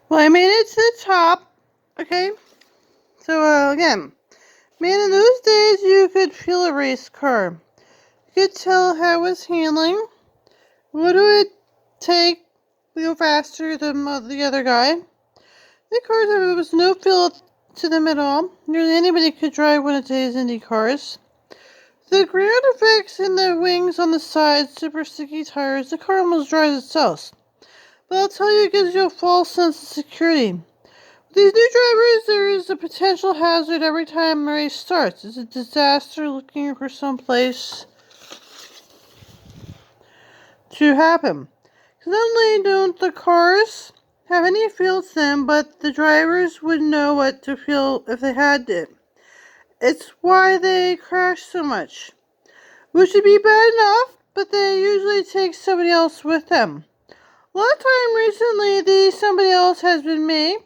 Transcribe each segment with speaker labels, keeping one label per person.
Speaker 1: Well, I made it to the top. Okay. So, again, man, in those days you could feel a race car. You could tell how it was handling. What it would take to go faster than the other guy. The cars, there was no feel to them at all. Nearly anybody could drive one of today's Indy cars. The ground effects in the wings on the sides, super sticky tires, the car almost drives itself. But I'll tell you, it gives you a false sense of security. With these new drivers, there is a potential hazard every time the race starts. It's a disaster looking for some place to happen. Because not only don't the cars have any feel to them, but the drivers would know what to feel if they had it. It's why they crash so much. Which would be bad enough, but they usually take somebody else with them. A lot of time recently, the somebody else has been me.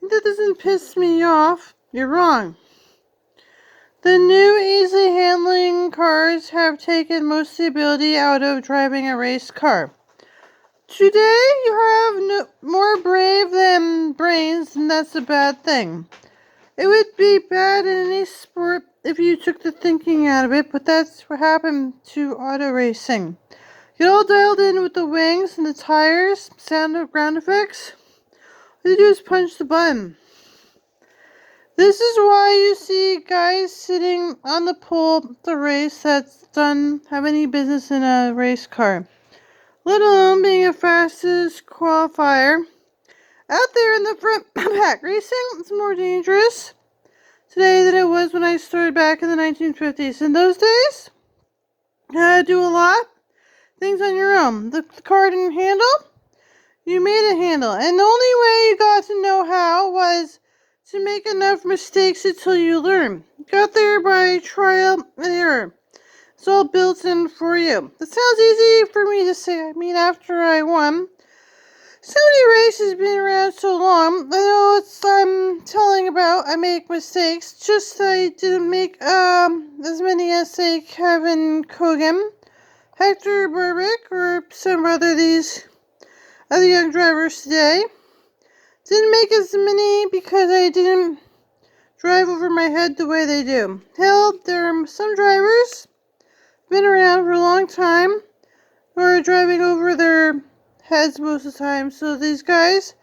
Speaker 1: That doesn't piss me off. You're wrong. The new easy handling cars have taken most of the ability out of driving a race car. Today, you have more brave than brains, and that's a bad thing. It would be bad in any sport if you took the thinking out of it, but that's what happened to auto racing. Get all dialed in with the wings and the tires, sound of ground effects. All you do is punch the button. This is why you see guys sitting on the pole at the race that don't have any business in a race car, let alone being a fastest qualifier. Out there in the front pack racing, it's more dangerous today than it was when I started back in the 1950s. In those days, you had to do a lot of things on your own. The car didn't handle, you made it handle. And the only way you got to know how was to make enough mistakes until you learn. You got there by trial and error. It's all built in for you. That sounds easy for me to say. I mean, after I won so many races, been around so long. I know it's I'm telling about I make mistakes. Just I didn't make as many as say Kevin Cogan, Hector Burbick, or some other these other young drivers today. Didn't make as many because I didn't drive over my head the way they do. Hell, there are some drivers been around for a long time who are driving over their heads most of the time. So these guys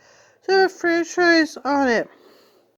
Speaker 1: have a franchise on it.